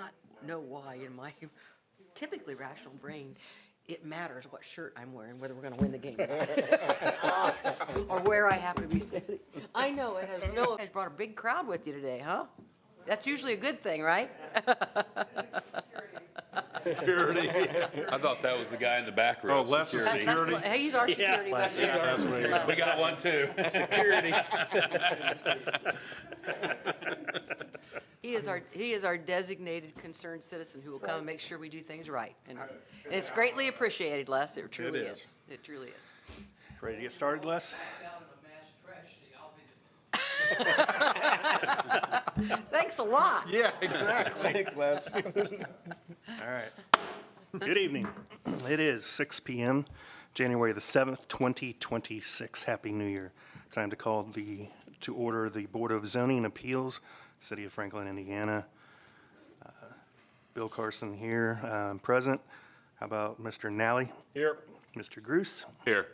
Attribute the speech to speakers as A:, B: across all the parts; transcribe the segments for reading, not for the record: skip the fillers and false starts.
A: not know why in my typically rational brain, it matters what shirt I'm wearing, whether we're gonna win the game or not. Or where I happen to be sitting. I know, it has no, you guys brought a big crowd with you today, huh? That's usually a good thing, right?
B: Security.
C: I thought that was the guy in the back row.
B: Oh, Les is
C: Security.
B: security.
A: Hey, he's our security.
D: Les,
A: back there.
B: That's what he-
C: We got one too.
D: Security.
A: He is our designated concerned citizen who will come and make sure we do things right. And it's greatly appreciated, Les, it truly
B: is.
A: is. It truly is.
D: Ready to get started, Les?
A: Thanks a lot.
B: Yeah, exactly.
D: Thanks, Les. All right. Good evening. It is 6 p.m., January the 7th, 2026. Happy New Year. Time to call to order the Board of Zoning Appeals, City of Franklin, Indiana. Bill Carson here, present. How about Mr. Nally?
E: Here.
D: Mr. Gruce?
C: Here.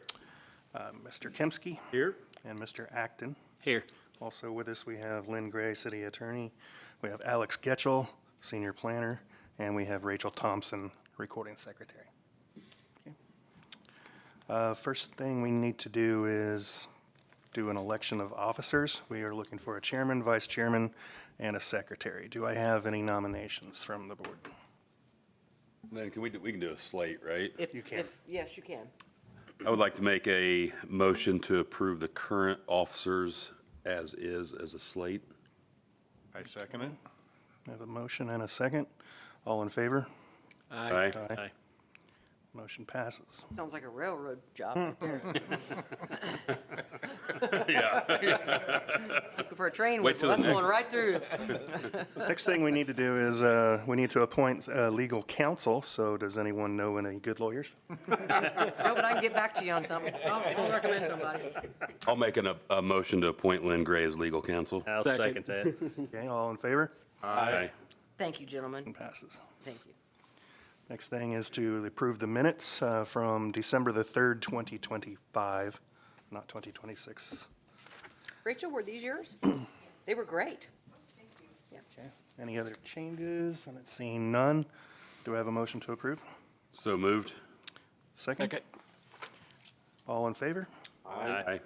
D: Mr. Kemsky?
E: Here.
D: And Mr. Acton.
E: Here.
D: Also with us, we have Lynn Gray, City Attorney. We have Alex Getchell, Senior Planner. And we have Rachel Thompson, Recording Secretary. Okay. First thing we need to do is do an election of officers. We are looking for a chairman, vice chairman, and a secretary. Do I have any nominations from the board?
C: Then we can do a slate, right?
D: You can.
A: Yes, you can.
C: I would like to make a motion to approve the current officers as a slate.
B: I second it.
D: I have a motion and a second. All in favor?
C: Aye.
E: Aye.
D: Motion passes.
A: Sounds like a railroad job right there. Looking for a train
C: Wait
A: whistle,
C: till the
A: that's going
C: next-
A: right through.
D: Next thing we need to do is, we need to appoint legal counsel. So does anyone know any good lawyers?
A: No, but I can get back to you on something. I'll recommend somebody.
C: I'll make a motion to appoint Lynn Gray as legal counsel.
E: I'll second that.
D: Okay, all in favor?
C: Aye.
A: Thank you, gentlemen.
D: Passes.
A: Thank you.
D: Next thing is to approve the minutes from December the 3rd, 2025, not 2026.
A: Rachel, were these yours? They were great.
D: Okay. Any other changes? I'm not seeing none. Do I have a motion to approve?
C: So moved.
D: Second? All in favor?
C: Aye.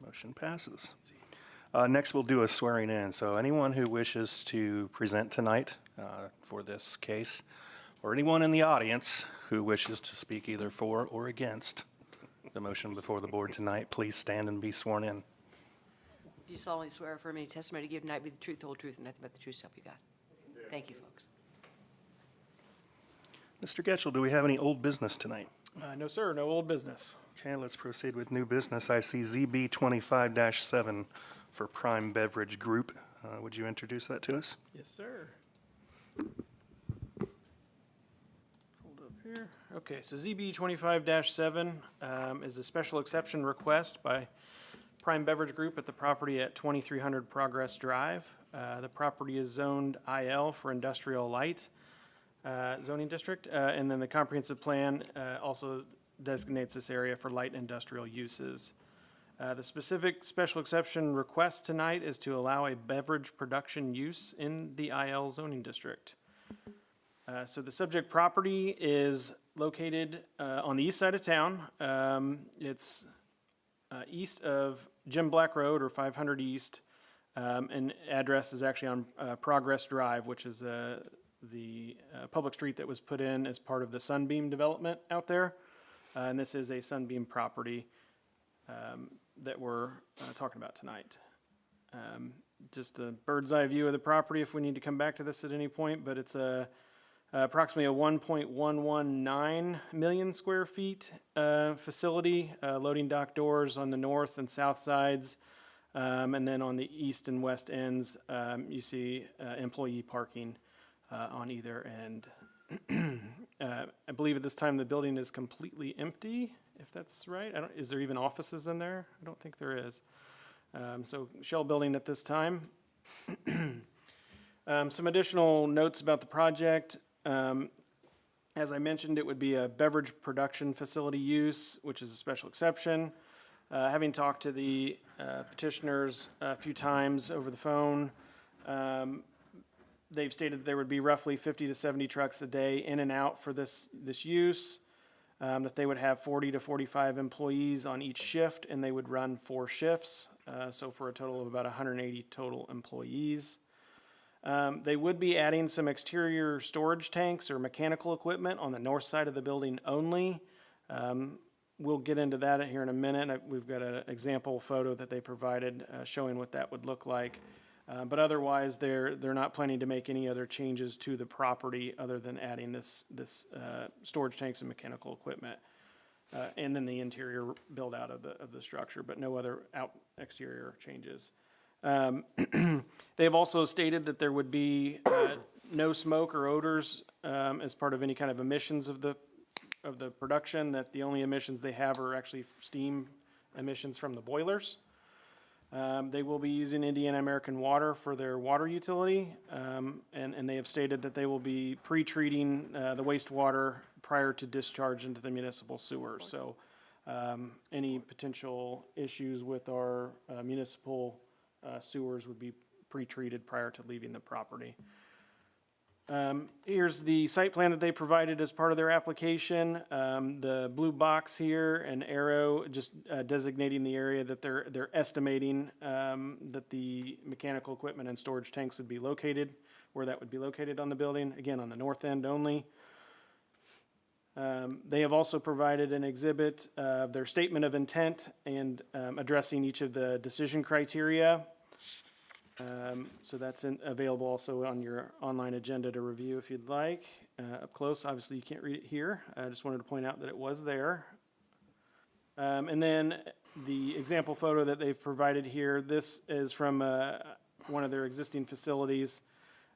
D: Motion passes. Next, we'll do a swearing in. So anyone who wishes to present tonight for this case, or anyone in the audience who wishes to speak either for or against the motion before the board tonight, please stand and be sworn in.
A: Do you solemnly swear affirm any testimony to give tonight be the truth, the whole truth, and nothing but the truth, so help you God? Thank you, folks.
D: Mr. Getchell, do we have any old business tonight?
E: No, sir, no old business.
D: Okay, let's proceed with new business. I see ZB 25-7 for Prime Beverage Group. Would you introduce that to us?
E: Yes, sir. Hold up here. Okay, so ZB 25-7 is a special exception request by Prime Beverage Group at the property at 2300 Progress Drive. The property is zoned IL for industrial light zoning district, and then the comprehensive plan also designates this area for light industrial uses. The specific special exception request tonight is to allow a beverage production use in the IL zoning district. So the subject property is located on the east side of town. It's east of Jim Black Road, or 500 East, and address is actually on Progress Drive, which is the public street that was put in as part of the Sunbeam development out there. And this is a Sunbeam property that we're talking about tonight. Just a bird's eye view of the property if we need to come back to this at any point, but it's approximately a 1.119 million square feet facility, loading dock doors on the north and south sides, and then on the east and west ends, you see employee parking on either end. I believe at this time the building is completely empty, if that's right. Is there even offices in there? I don't think there is. So shell building at this time. Some additional notes about the project. As I mentioned, it would be a beverage production facility use, which is a special exception. Having talked to the petitioners a few times over the phone, They've stated there would be roughly 50 to 70 trucks a day in and out for this use, that they would have 40 to 45 employees on each shift, and they would run 4 shifts, so for a total of about 180 total employees. They would be adding some exterior storage tanks or mechanical equipment on the north side of the building only. We'll get into that here in a minute. We've got an example photo that they provided showing what that would look like. But otherwise, they're not planning to make any other changes to the property other than adding this storage tanks and mechanical equipment. And then the interior build out of the structure, but no other exterior changes. They've also stated that there would be no smoke or odors as part of any kind of emissions of the production, that the only emissions they have are actually steam emissions from the boilers. They will be using Indiana American Water for their water utility, and they have stated that they will be pre-treating the wastewater prior to discharge into the municipal sewers. So any potential issues with our municipal sewers would be pre-treated prior to leaving the property. Here's the site plan that they provided as part of their application. The blue box here, an arrow just designating the area that they're estimating that the mechanical equipment and storage tanks would be located, where that would be located on the building, again, on the north end only. They have also provided an exhibit of their statement of intent and addressing each of the decision criteria. So that's available also on your online agenda to review if you'd like. Up close, obviously you can't read it here. I just wanted to point out that it was there. And then the example photo that they've provided here, this is from one of their existing facilities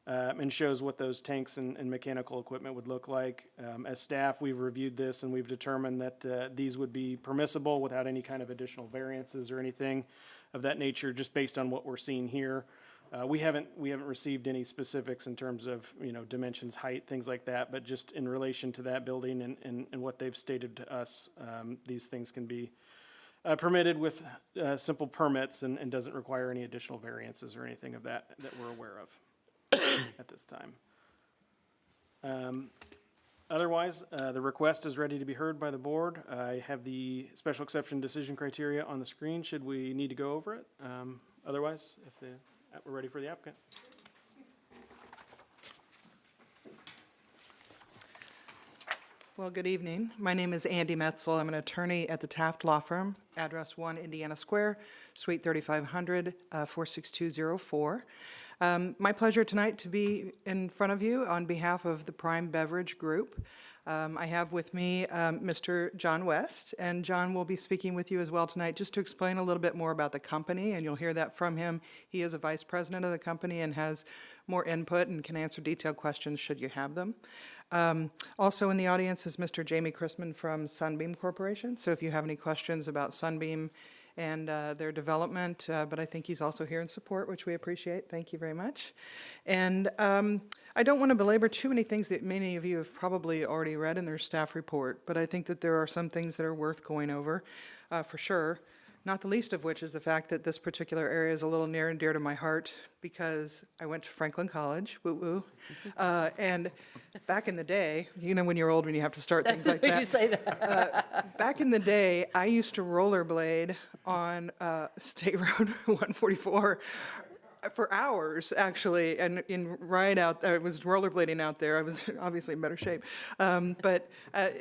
E: and shows what those tanks and mechanical equipment would look like. As staff, we've reviewed this and we've determined that these would be permissible without any kind of additional variances or anything of that nature, just based on what we're seeing here. We haven't received any specifics in terms of, dimensions, height, things like that, but just in relation to that building and what they've stated to us, these things can be permitted with simple permits and doesn't require any additional variances or anything of that we're aware of at this time. Otherwise, the request is ready to be heard by the board. I have the special exception decision criteria on the screen, should we need to go over it. Otherwise, we're ready for the applicant.
F: Well, good evening. My name is Andy Metzel. I'm an attorney at the Taft Law Firm, address 1 Indiana Square, Suite 3500, 46204. My pleasure tonight to be in front of you on behalf of the Prime Beverage Group. I have with me Mr. John West, and John will be speaking with you as well tonight just to explain a little bit more about the company, and you'll hear that from him. He is a vice president of the company and has more input and can answer detailed questions should you have them. Also in the audience is Mr. Jamie Chrisman from Sunbeam Corporation, so if you have any questions about Sunbeam and their development, but I think he's also here in support, which we appreciate. Thank you very much. And I don't want to belabor too many things that many of you have probably already read in their staff report, but I think that there are some things that are worth going over for sure. Not the least of which is the fact that this particular area is a little near and dear to my heart because I went to Franklin College, woo-woo. And back in the day, when you're old when you have to start things like that.
A: You say that.
F: Back in the day, I used to rollerblade on State Road 144 for hours, actually, and I was rollerblading out there. I was obviously in better shape, but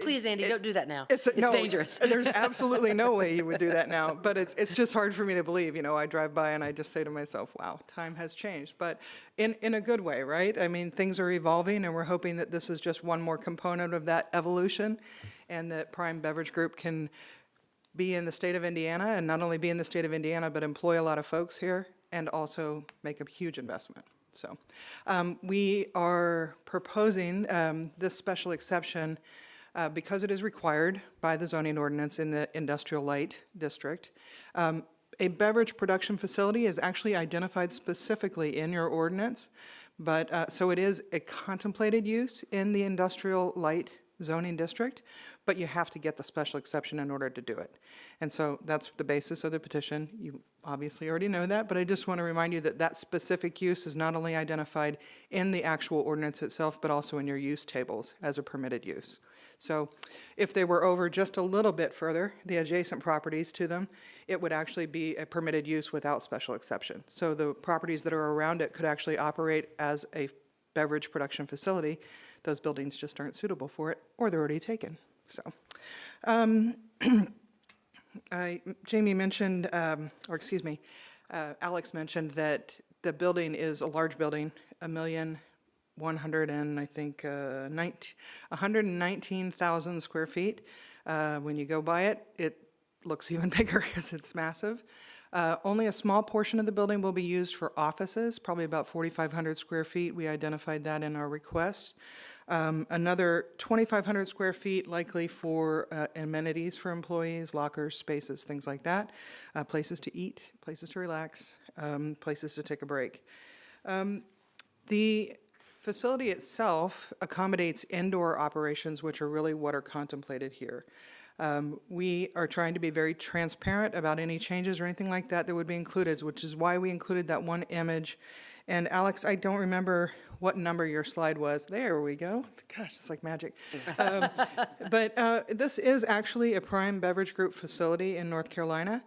A: Please, Andy, don't do that now.
F: it's
A: It's
F: no,
A: dangerous.
F: There's absolutely no way you would do that now, but it's just hard for me to believe. I drive by and I just say to myself, wow, time has changed, but in a good way, right? I mean, things are evolving, and we're hoping that this is just one more component of that evolution, and that Prime Beverage Group can be in the state of Indiana, and not only be in the state of Indiana, but employ a lot of folks here, and also make a huge investment. So we are proposing this special exception because it is required by the zoning ordinance in the industrial light district. A beverage production facility is actually identified specifically in your ordinance, but so it is a contemplated use in the industrial light zoning district, but you have to get the special exception in order to do it. And so that's the basis of the petition. You obviously already know that, but I just want to remind you that that specific use is not only identified in the actual ordinance itself, but also in your use tables as a permitted use. So if they were over just a little bit further, the adjacent properties to them, it would actually be a permitted use without special exception. So the properties that are around it could actually operate as a beverage production facility. Those buildings just aren't suitable for it, or they're already taken. So, Jamie mentioned, Alex mentioned that the building is a large building, 119,000 square feet. When you go by it, it looks even bigger because it's massive. Only a small portion of the building will be used for offices, probably about 4,500 square feet. We identified that in our request. Another 2,500 square feet likely for amenities for employees, lockers, spaces, things like that, places to eat, places to relax, places to take a break. The facility itself accommodates indoor operations, which are really what are contemplated here. We are trying to be very transparent about any changes or anything like that that would be included, which is why we included that one image. And Alex, I don't remember what number your slide was. There we go. Gosh, it's like magic. But this is actually a Prime Beverage Group facility in North Carolina.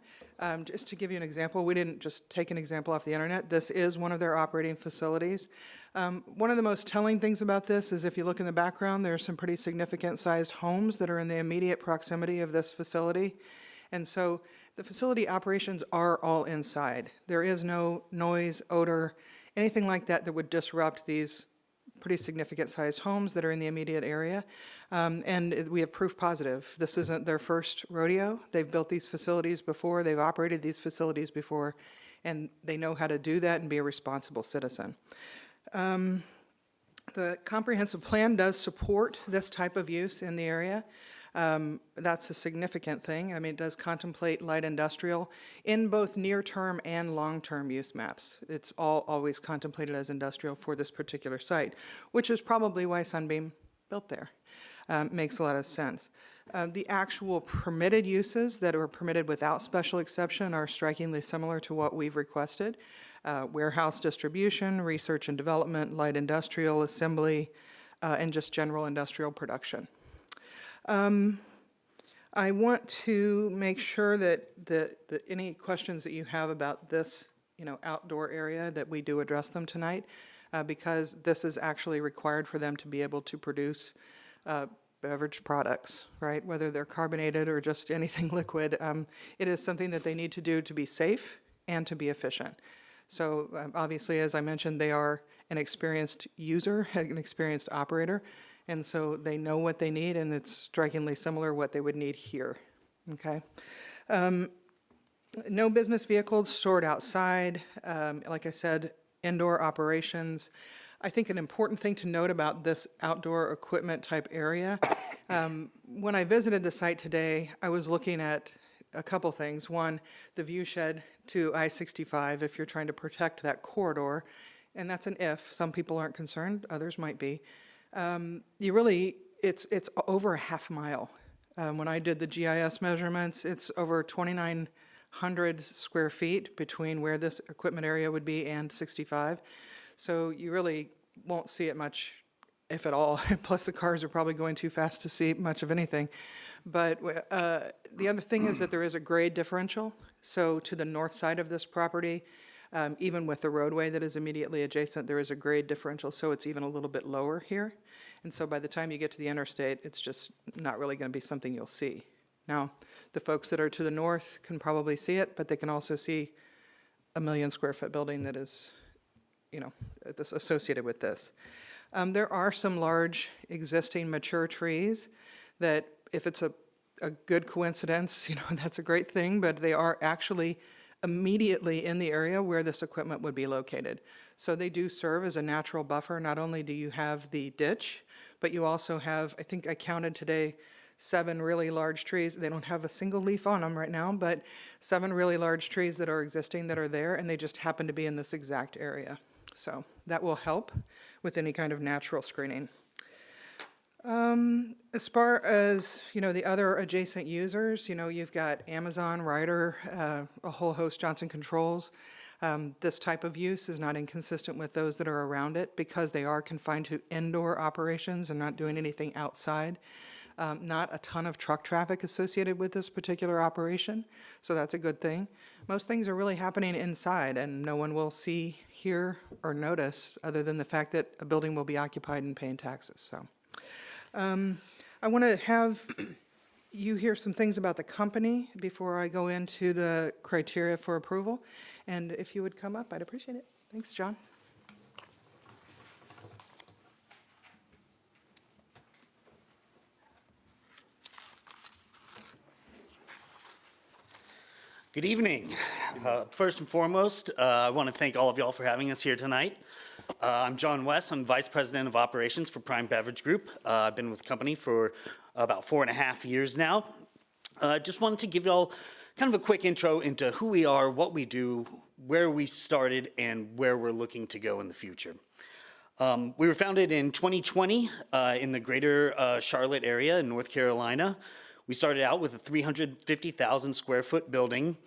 F: Just to give you an example, we didn't just take an example off the internet. This is one of their operating facilities. One of the most telling things about this is if you look in the background, there are some pretty significant sized homes that are in the immediate proximity of this facility. And so the facility operations are all inside. There is no noise, odor, anything like that that would disrupt these pretty significant sized homes that are in the immediate area. And we have proof positive. This isn't their first rodeo. They've built these facilities before, they've operated these facilities before, and they know how to do that and be a responsible citizen. The comprehensive plan does support this type of use in the area. That's a significant thing. I mean, it does contemplate light industrial in both near-term and long-term use maps. It's always contemplated as industrial for this particular site, which is probably why Sunbeam built there. Makes a lot of sense. The actual permitted uses that are permitted without special exception are strikingly similar to what we've requested. Warehouse distribution, research and development, light industrial, assembly, and just general industrial production. I want to make sure that any questions that you have about this, outdoor area, that we do address them tonight, because this is actually required for them to be able to produce beverage products, right? Whether they're carbonated or just anything liquid, it is something that they need to do to be safe and to be efficient. So obviously, as I mentioned, they are an experienced user, an experienced operator, and so they know what they need, and it's strikingly similar what they would need here, okay? No business vehicles stored outside. Like I said, indoor operations. I think an important thing to note about this outdoor equipment type area, when I visited the site today, I was looking at a couple things. One, the view shed to I-65 if you're trying to protect that corridor, and that's an if. Some people aren't concerned, others might be. It's over a half mile. When I did the GIS measurements, it's over 2,900 square feet between where this equipment area would be and 65. So you really won't see it much, if at all. Plus the cars are probably going too fast to see much of anything. But the other thing is that there is a grade differential. So to the north side of this property, even with the roadway that is immediately adjacent, there is a grade differential, so it's even a little bit lower here. And so by the time you get to the interstate, it's just not really going to be something you'll see. Now, the folks that are to the north can probably see it, but they can also see a 1 million square foot building that is, that's associated with this. There are some large existing mature trees that, if it's a good coincidence, that's a great thing, but they are actually immediately in the area where this equipment would be located. So they do serve as a natural buffer. Not only do you have the ditch, but you also have, I think I counted today, 7 really large trees. They don't have a single leaf on them right now, but 7 really large trees that are existing that are there, and they just happen to be in this exact area. So that will help with any kind of natural screening. As far as, the other adjacent users, you've got Amazon, Ryder, a whole host, Johnson Controls. This type of use is not inconsistent with those that are around it because they are confined to indoor operations and not doing anything outside. Not a ton of truck traffic associated with this particular operation, so that's a good thing. Most things are really happening inside, and no one will see, hear, or notice other than the fact that a building will be occupied and paying taxes, so. I want to have you hear some things about the company before I go into the criteria for approval. And if you would come up, I'd appreciate it. Thanks, John.
G: Good evening. First and foremost, I want to thank all of y'all for having us here tonight. I'm John West. I'm Vice President of Operations for Prime Beverage Group. I've been with the company for about 4.5 years now. Just wanted to give y'all kind of a quick intro into who we are, what we do, where we started, and where we're looking to go in the future. We were founded in 2020 in the greater Charlotte area in North Carolina. We started out with a 350,000 square foot building.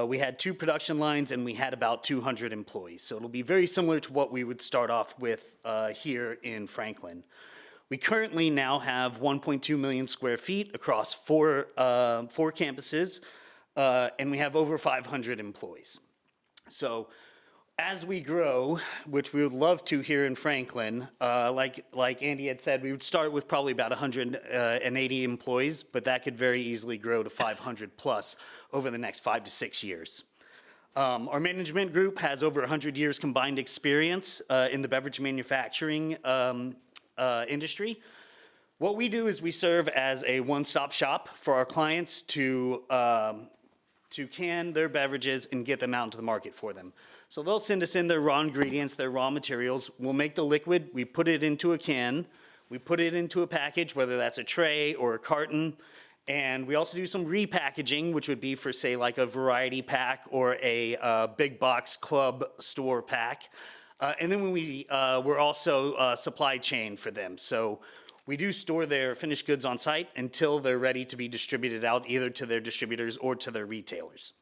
G: We had 2 production lines and we had about 200 employees. So it'll be very similar to what we would start off with here in Franklin. We currently now have 1.2 million square feet across four campuses, and we have over 500 employees. So as we grow, which we would love to here in Franklin, like Andy had said, we would start with probably about 180 employees, but that could very easily grow to 500 plus over the next 5 to 6 years. Our management group has over 100 years combined experience in the beverage manufacturing industry. What we do is we serve as a one-stop shop for our clients to can their beverages and get them out into the market for them. So they'll send us in their raw ingredients, their raw materials. We'll make the liquid, we put it into a can, we put it into a package, whether that's a tray or a carton, and we also do some repackaging, which would be for, say, like a variety pack or a big box club store pack. And then when we're also supply chain for them. So we do store their finished goods on site until they're ready to be distributed out either to their distributors or to their retailers.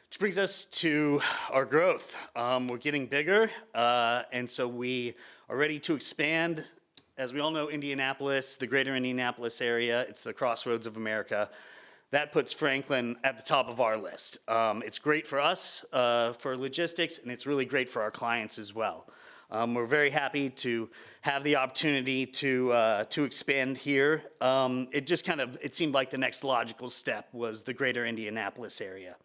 G: Which brings us to our growth. We're getting bigger, and so we are ready to expand. As we all know, Indianapolis, the greater Indianapolis area, it's the crossroads of America. That puts Franklin at the top of our list. It's great for us, for logistics, and it's really great for our clients as well. We're very happy to have the opportunity to expand here. It seemed like the next logical step was the greater Indianapolis area.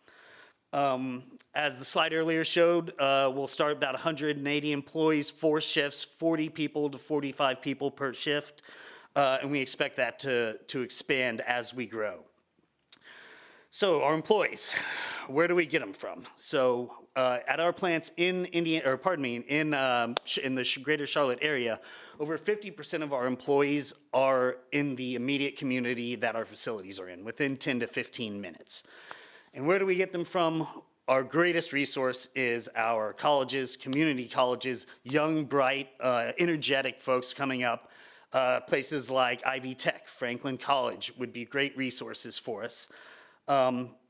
G: As the slide earlier showed, we'll start about 180 employees, 4 shifts, 40 people to 45 people per shift, and we expect that to expand as we grow. So our employees, where do we get them from? So at our plants in in the greater Charlotte area, over 50% of our employees are in the immediate community that our facilities are in, within 10 to 15 minutes. And where do we get them from? Our greatest resource is our colleges, community colleges, young, bright, energetic folks coming up. Places like Ivy Tech, Franklin College would be great resources for us.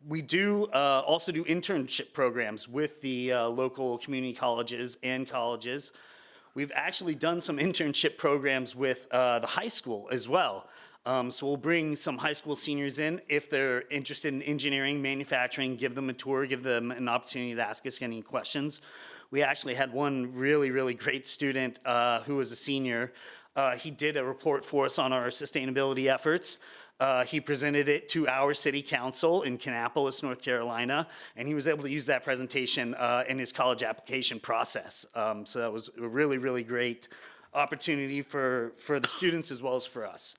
G: We do also do internship programs with the local community colleges and colleges. We've actually done some internship programs with the high school as well. So we'll bring some high school seniors in if they're interested in engineering, manufacturing, give them a tour, give them an opportunity to ask us any questions. We actually had one really, really great student who was a senior. He did a report for us on our sustainability efforts. He presented it to our city council in Kannapolis, North Carolina, and he was able to use that presentation in his college application process. So that was a really, really great opportunity for the students as well as for us.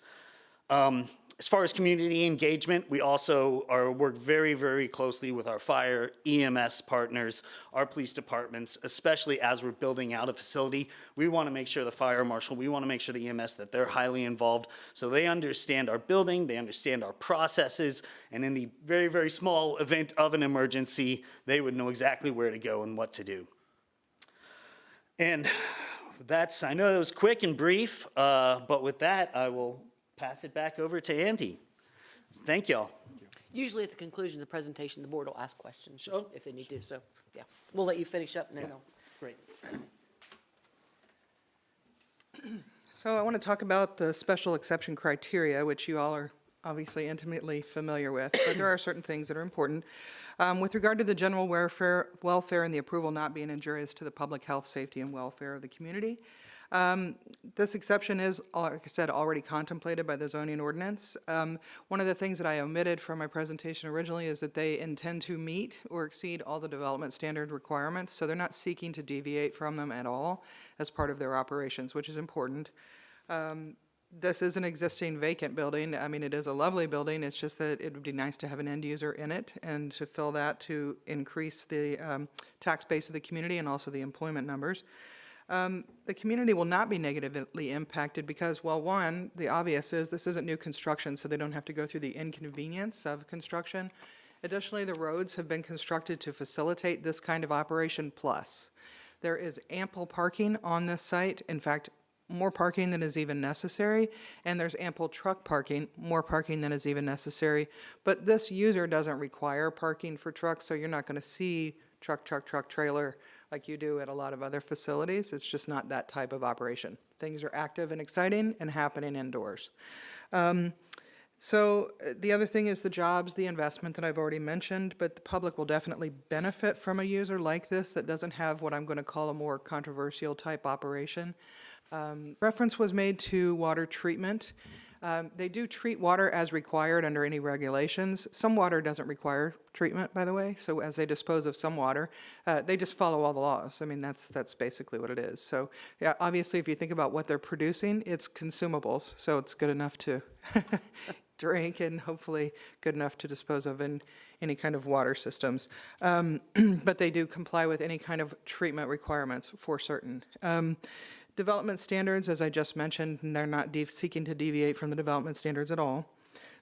G: As far as community engagement, we also work very, very closely with our fire, EMS partners, our police departments, especially as we're building out a facility. We want to make sure the fire marshal, we want to make sure the EMS that they're highly involved so they understand our building, they understand our processes, and in the very, very small event of an emergency, they would know exactly where to go and what to do. And I know that was quick and brief, but with that, I will pass it back over to Andy. Thank y'all.
A: Usually at the conclusion of the presentation, the board will ask questions
G: Sure.
A: if they need to, so, yeah. We'll let you finish up and then I'll.
G: Great.
F: So I want to talk about the special exception criteria, which you all are obviously intimately familiar with, but there are certain things that are important. With regard to the general welfare and the approval not being injurious to the public health, safety, and welfare of the community, this exception is, like I said, already contemplated by the zoning ordinance. One of the things that I omitted from my presentation originally is that they intend to meet or exceed all the development standard requirements, so they're not seeking to deviate from them at all as part of their operations, which is important. This is an existing vacant building. I mean, it is a lovely building. It's just that it would be nice to have an end user in it and to fill that to increase the tax base of the community and also the employment numbers. The community will not be negatively impacted because, well, one, the obvious is this isn't new construction, so they don't have to go through the inconvenience of construction. Additionally, the roads have been constructed to facilitate this kind of operation plus. There is ample parking on this site. In fact, more parking than is even necessary, and there's ample truck parking, more parking than is even necessary. But this user doesn't require parking for trucks, so you're not going to see truck, trailer like you do at a lot of other facilities. It's just not that type of operation. Things are active and exciting and happening indoors. So the other thing is the jobs, the investment that I've already mentioned, but the public will definitely benefit from a user like this that doesn't have what I'm going to call a more controversial type operation. Reference was made to water treatment. They do treat water as required under any regulations. Some water doesn't require treatment, by the way, so as they dispose of some water, they just follow all the laws. I mean, that's basically what it is. So, yeah, obviously, if you think about what they're producing, it's consumables, so it's good enough to drink and hopefully good enough to dispose of in any kind of water systems. But they do comply with any kind of treatment requirements for certain. Development standards, as I just mentioned, they're not seeking to deviate from the development standards at all.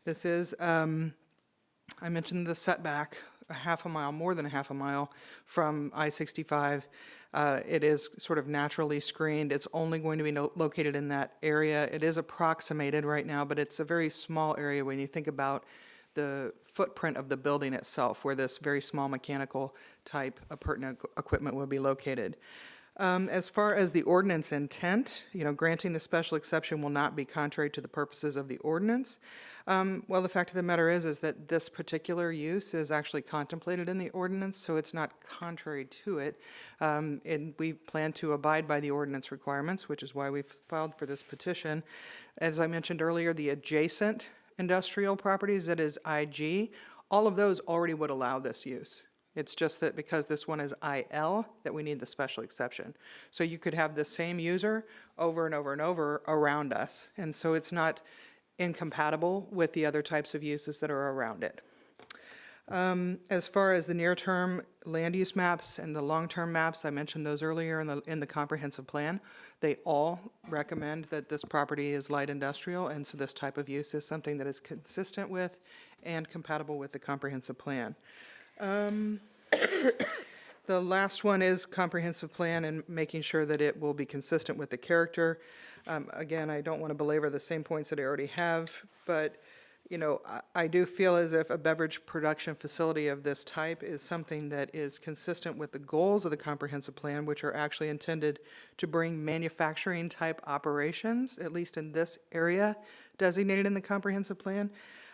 F: This is, I mentioned the setback, a half a mile, more than a half a mile from I-65. It is sort of naturally screened. It's only going to be located in that area. It is approximated right now, but it's a very small area when you think about the footprint of the building itself, where this very small mechanical type of pertinent equipment will be located. As far as the ordinance intent, granting the special exception will not be contrary to the purposes of the ordinance. Well, the fact of the matter is that this particular use is actually contemplated in the ordinance, so it's not contrary to it. And we plan to abide by the ordinance requirements, which is why we've filed for this petition. As I mentioned earlier, the adjacent industrial properties, that is IG, all of those already would allow this use. It's just that because this one is IL, that we need the special exception. So you could have the same user over and over and over around us, and so it's not incompatible with the other types of uses that are around it. As far as the near-term land use maps and the long-term maps, I mentioned those earlier in the comprehensive plan. They all recommend that this property is light industrial, and so this type of use is something that is consistent with and compatible with the comprehensive plan. The last one is comprehensive plan and making sure that it will be consistent with the character. Again, I don't want to belabor the same points that I already have, but, I do feel as if a beverage production facility of this type is something that is consistent with the goals of the comprehensive plan, which are actually intended to bring manufacturing type operations, at least in this area designated in the comprehensive plan,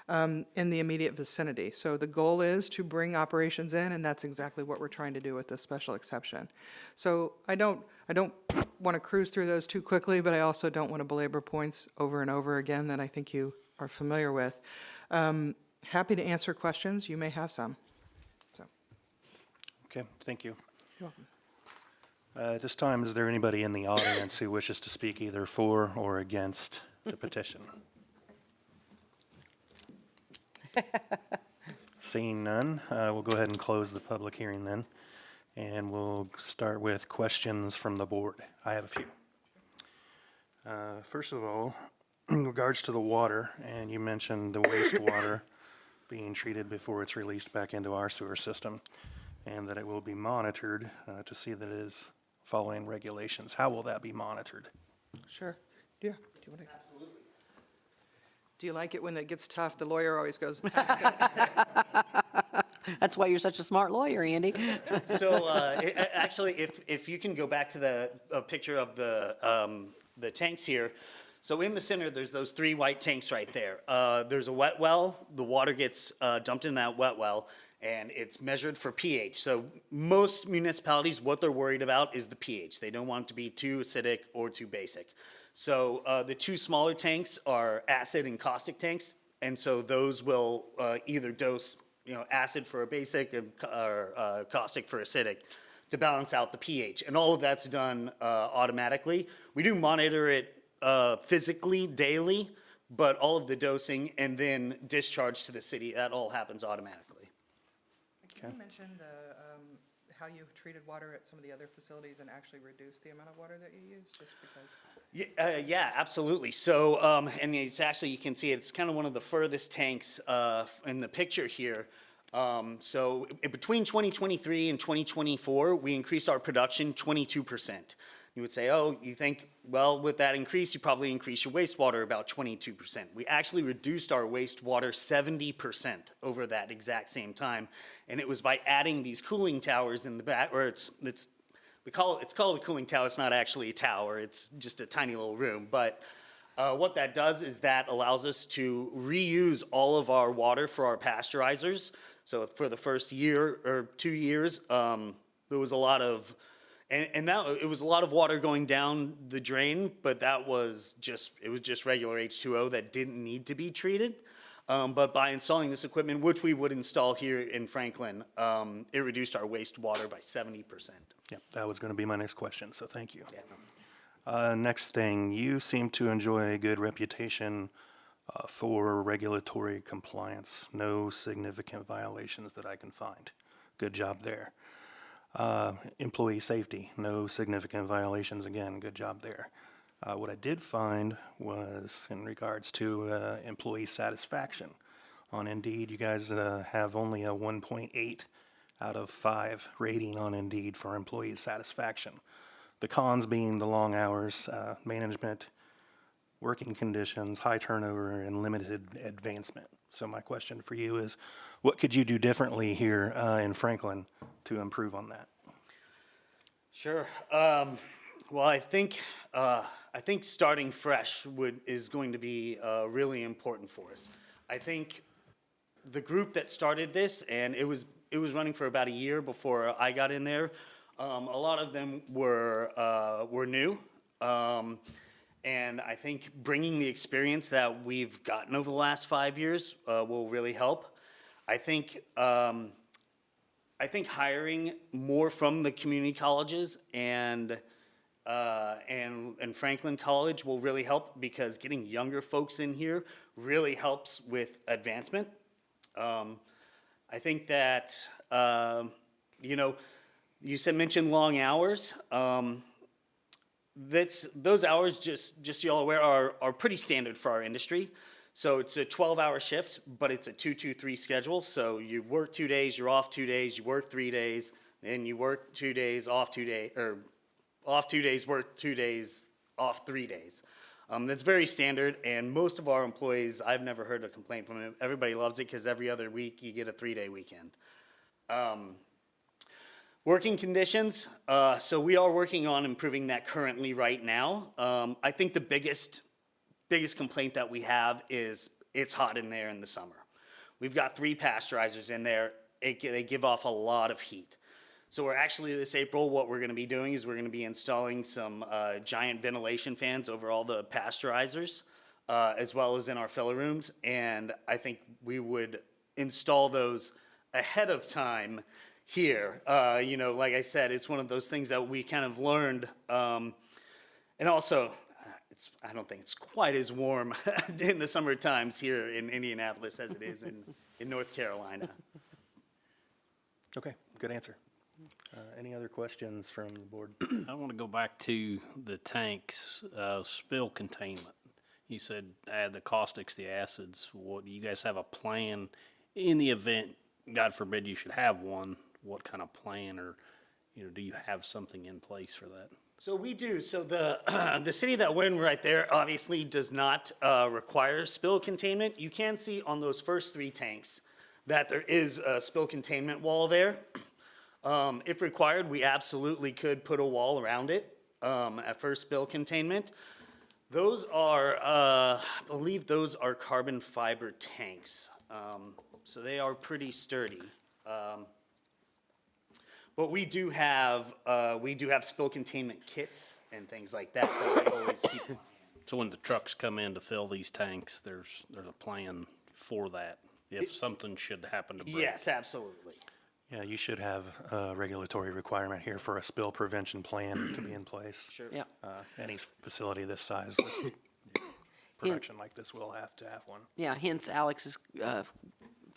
F: in the immediate vicinity. So the goal is to bring operations in, and that's exactly what we're trying to do with this special exception. So I don't want to cruise through those too quickly, but I also don't want to belabor points over and over again that I think you are familiar with. Happy to answer questions. You may have some.
D: Okay, thank you.
F: You're welcome.
D: At this time, is there anybody in the audience who wishes to speak either for or against the petition? Seeing none, we'll go ahead and close the public hearing then, and we'll start with questions from the board. I have a few. First of all, in regards to the water, and you mentioned the wastewater being treated before it's released back into our sewer system, and that it will be monitored to see that it is following regulations? How will that be monitored?
F: Sure. Yeah. Do you want to? Absolutely. Do you like it when it gets tough? The lawyer always goes,
A: That's why you're such a smart lawyer, Andy.
G: So, actually, if you can go back to the picture of the tanks here. So in the center, there's those 3 white tanks right there. There's a wet well, the water gets dumped in that wet well, and it's measured for pH. So most municipalities, what they're worried about is the pH. They don't want it to be too acidic or too basic. So the 2 smaller tanks are acid and caustic tanks, and so those will either dose, acid for a basic or caustic for acidic to balance out the pH. And all of that's done automatically. We do monitor it physically daily, but all of the dosing and then discharge to the city, that all happens automatically.
F: can you mention how you treated water at some of the other facilities and actually reduced the amount of water that you use, just because?
G: Yeah, absolutely. So, and it's actually, you can see it's kind of one of the furthest tanks in the picture here. So between 2023 and 2024, we increased our production 22%. You would say, oh, you think, well, with that increase, you probably increase your wastewater about 22%. We actually reduced our wastewater 70% over that exact same time. And it was by adding these cooling towers in the back, or it's called a cooling tower. It's not actually a tower. It's just a tiny little room. But what that does is that allows us to reuse all of our water for our pasteurizers. So for the first year or 2 years, there was a lot of, it was a lot of water going down the drain, but it was just regular H2O that didn't need to be treated. But by installing this equipment, which we would install here in Franklin, it reduced our wastewater by 70%.
D: Yeah, that was going to be my next question, so thank you.
G: Yeah.
D: Next thing, you seem to enjoy a good reputation for regulatory compliance. No significant violations that I can find. Good job there. Employee safety, no significant violations. Again, good job there. What I did find was in regards to employee satisfaction. On Indeed, you guys have only a 1.8 out of 5 rating on Indeed for employee satisfaction. The cons being the long hours, management, working conditions, high turnover, and limited advancement. So my question for you is, what could you do differently here in Franklin to improve on that?
G: Sure. Well, I think starting fresh is going to be really important for us. I think the group that started this, and it was running for about a year before I got in there. A lot of them were new, and I think bringing the experience that we've gotten over the last 5 years will really help. I think hiring more from the community colleges and Franklin College will really help, because getting younger folks in here really helps with advancement. I think that, you mentioned long hours. Those hours, just so y'all aware, are pretty standard for our industry. So it's a 12-hour shift, but it's a 2-2-3 schedule. So you work 2 days, you're off 2 days, you work 3 days, and you work 2 days, off 2 days, or off 2 days, work 2 days, off 3 days. That's very standard, and most of our employees, I've never heard a complaint from them. Everybody loves it because every other week you get a 3-day weekend. Working conditions, so we are working on improving that currently right now. I think the biggest complaint that we have is it's hot in there in the summer. We've got 3 pasteurizers in there. They give off a lot of heat. So we're actually, this April, what we're going to be doing is we're going to be installing some giant ventilation fans over all the pasteurizers, as well as in our filler rooms. And I think we would install those ahead of time here. Like I said, it's one of those things that we kind of learned. And also, I don't think it's quite as warm in the summer times here in Indianapolis as it is in North Carolina.
D: Okay, good answer. Any other questions from the board?
H: I want to go back to the tanks, spill containment. You said add the caustics, the acids. What do you guys have a plan in the event, God forbid, you should have one? What kind of plan or do you have something in place for that?
G: So we do. So the the city that we're in right there obviously does not require spill containment. You can see on those first 3 tanks that there is a spill containment wall there. If required, we absolutely could put a wall around it at first spill containment. Those are, I believe those are carbon fiber tanks. So they are pretty sturdy. But we do have spill containment kits and things like that that we always keep on hand.
H: So when the trucks come in to fill these tanks, there's a plan for that, if something should happen to break?
G: Yes, absolutely.
D: Yeah, you should have a regulatory requirement here for a spill prevention plan to be in place.
G: Sure.
A: Yeah.
D: Any facility this size with production like this will have to have one.
A: Yeah, hence Alex's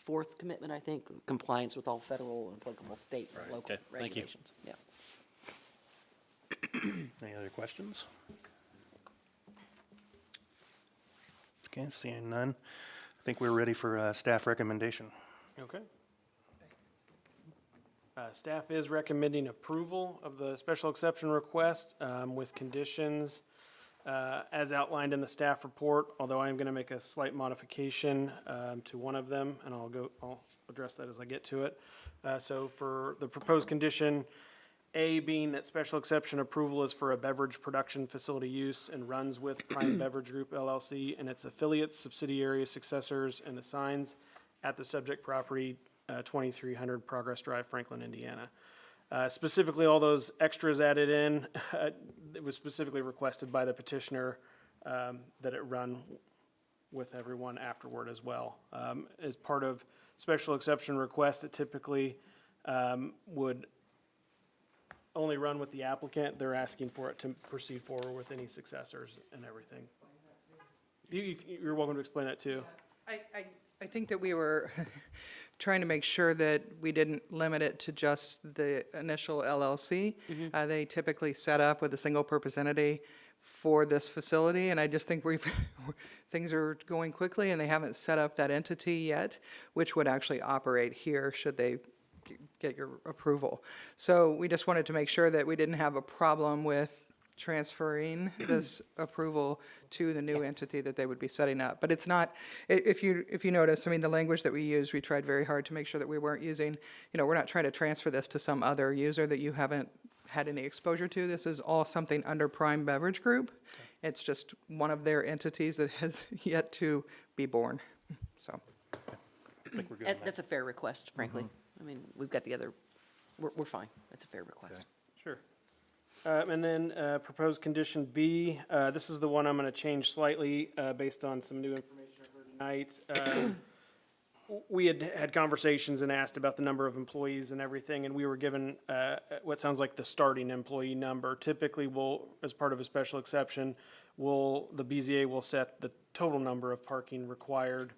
A: 4th commitment, I think, compliance with all federal and applicable state and local
H: Okay, thank you.
A: regulations. Yeah.
D: Any other questions? Okay, seeing none. I think we're ready for staff recommendation.
E: Okay. Staff is recommending approval of the special exception request with conditions as outlined in the staff report, although I am going to make a slight modification to one of them, and I'll address that as I get to it. So for the proposed condition, A being that special exception approval is for a beverage production facility use and runs with Prime Beverage Group LLC and its affiliates, subsidiaries, successors, and assigns at the subject property, 2300 Progress Drive, Franklin, Indiana. Specifically, all those extras added in, it was specifically requested by the petitioner that it run with everyone afterward as well. As part of special exception request, it typically would only run with the applicant. They're asking for it to proceed forward with any successors and everything. You're welcome to explain that too.
F: I think that we were trying to make sure that we didn't limit it to just the initial LLC. They typically set up with a single-purpose entity for this facility, and I just think things are going quickly, and they haven't set up that entity yet, which would actually operate here should they get your approval. So we just wanted to make sure that we didn't have a problem with transferring this approval to the new entity that they would be setting up. But it's not, if you notice, I mean, the language that we use, we tried very hard to make sure that we weren't using, we're not trying to transfer this to some other user that you haven't had any exposure to. This is all something under Prime Beverage Group. It's just one of their entities that has yet to be born, so.
D: I think we're good on that.
A: That's a fair request, frankly. I mean, we've got the other, we're fine. That's a fair request.
E: Sure. And then proposed condition B, this is the one I'm going to change slightly based on some new information I heard tonight. We had conversations and asked about the number of employees and everything, and we were given what sounds like the starting employee number. Typically, as part of a special exception, the BZA will set the total number of parking required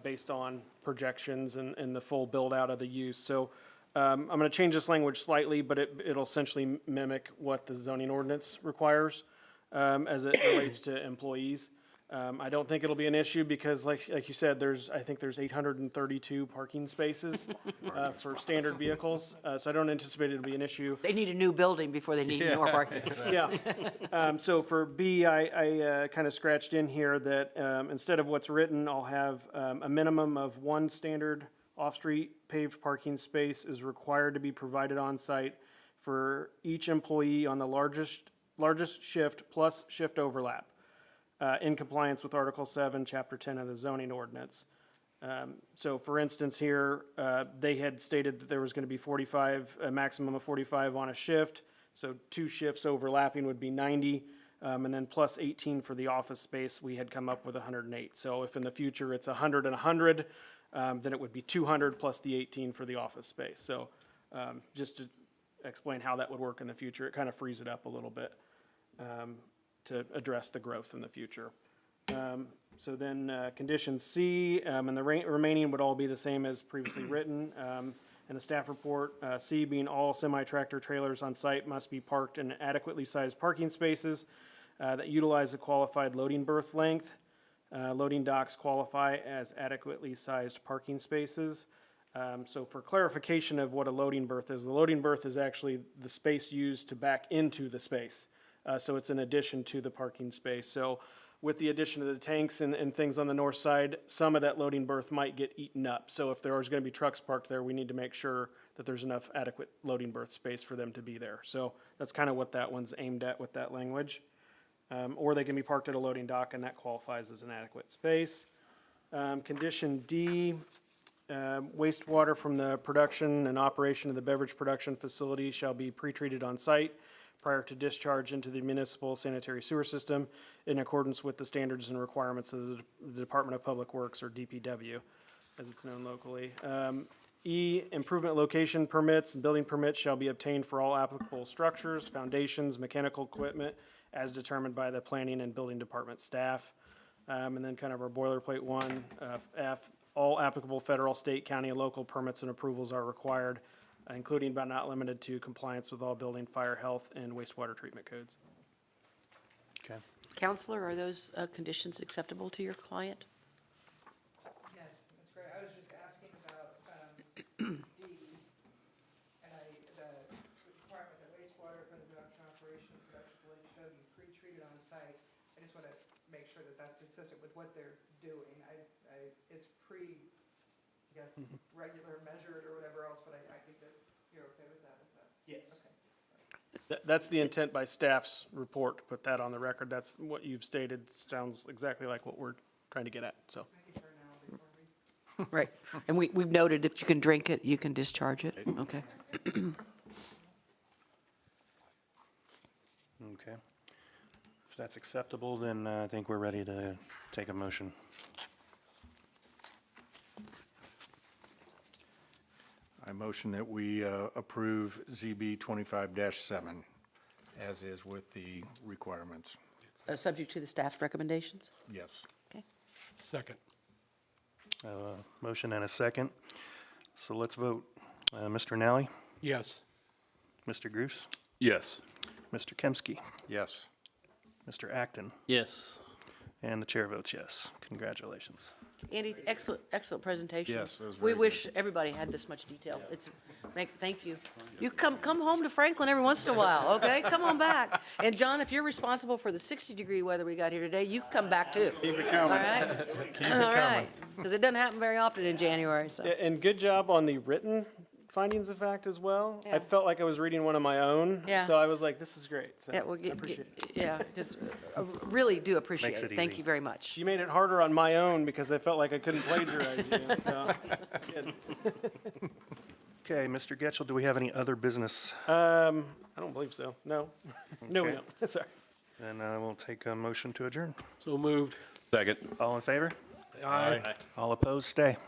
E: based on projections and the full build-out of the use. So I'm going to change this language slightly, but it'll essentially mimic what the zoning ordinance requires as it relates to employees. I don't think it'll be an issue because like you said, I think there's 832 parking spaces for standard vehicles. So I don't anticipate it'll be an issue.
A: They need a new building before they need more parking.
E: Yeah. So for B, I kind of scratched in here that instead of what's written, I'll have a minimum of one standard off-street paved parking space is required to be provided on site for each employee on the largest shift plus shift overlap in compliance with Article 7, Chapter 10 of the zoning ordinance. So for instance here, they had stated that there was going to be a maximum of 45 on a shift. So 2 shifts overlapping would be 90. And then plus 18 for the office space, we had come up with 108. So if in the future it's 100 and 100, then it would be 200 plus the 18 for the office space. So just to explain how that would work in the future, it kind of frees it up a little bit to address the growth in the future. So then condition C and the remaining would all be the same as previously written in the staff report. C being all semi-tractor trailers on site must be parked in adequately sized parking spaces that utilize a qualified loading berth length. Loading docks qualify as adequately sized parking spaces. So for clarification of what a loading berth is, the loading berth is actually the space used to back into the space. So it's an addition to the parking space. So with the addition of the tanks and things on the north side, some of that loading berth might get eaten up. So if there is going to be trucks parked there, we need to make sure that there's enough adequate loading berth space for them to be there. So that's kind of what that one's aimed at with that language. Or they can be parked at a loading dock, and that qualifies as an adequate space. Condition D, wastewater from the production and operation of the beverage production facility shall be pre-treated on site prior to discharge into the municipal sanitary sewer system in accordance with the standards and requirements of the Department of Public Works, or DPW, as it's known locally. E, improvement location permits and building permits shall be obtained for all applicable structures, foundations, mechanical equipment, as determined by the planning and building department staff. And then kind of our boilerplate one, F, all applicable federal, state, county, and local permits and approvals are required, including but not limited to compliance with all building, fire, health, and wastewater treatment codes.
D: Okay.
A: Counselor, are those conditions acceptable to your client?
F: Yes, Ms. Gray, I was just asking about D, and the requirement that wastewater from the production operation, production facility shall be pre-treated on site. I just want to make sure that that's consistent with what they're doing. It's I guess, regular, measured, or whatever else, but I think that you're okay with that, is that?
G: Yes.
F: Okay.
E: That's the intent by staff's report, to put that on the record. That's what you've stated, sounds exactly like what we're trying to get at, so.
F: Making sure now before we.
A: Right. And we've noted if you can drink it, you can discharge it. Okay.
D: Okay. If that's acceptable, then I think we're ready to take a motion.
B: I motion that we approve ZB 25-7 as is with the requirements.
A: Subject to the staff's recommendations?
B: Yes.
A: Okay.
I: Second.
D: I have a motion and a second. So let's vote. Mr. Nally,
I: Yes.
D: Mr. Gruce,
C: Yes.
D: Mr. Kemsky,
B: Yes.
D: Mr. Acton,
H: Yes.
D: and the chair votes yes. Congratulations.
A: Andy, excellent presentation.
B: Yes, it was
A: We
B: very
A: wish everybody had this much detail. Thank you. You come home to Franklin every once in a while, okay? Come on back. And John, if you're responsible for the 60-degree weather we got here today, you come back too.
B: Keep it coming.
A: All right? All right. Because it doesn't happen very often in January, so.
E: And good job on the written findings of fact as well.
A: Yeah.
E: I felt like I was reading one of my own,
A: Yeah.
E: so I was like, this is great. So
A: Yeah, well,
E: I appreciate it.
A: yeah, because I really do appreciate
D: Makes
A: it.
D: it
A: Thank
D: easy.
A: you very much.
E: You made it harder on my own because I felt like I couldn't plagiarize you, so. Good.
D: Okay, Mr. Getchell, do we have any other business?
E: I don't believe so, no. No, we
D: Okay.
E: don't, sorry.
D: Then we'll take a motion to adjourn.
I: So moved.
C: Second.
D: All in favor?
I: Aye.
D: All opposed, stay.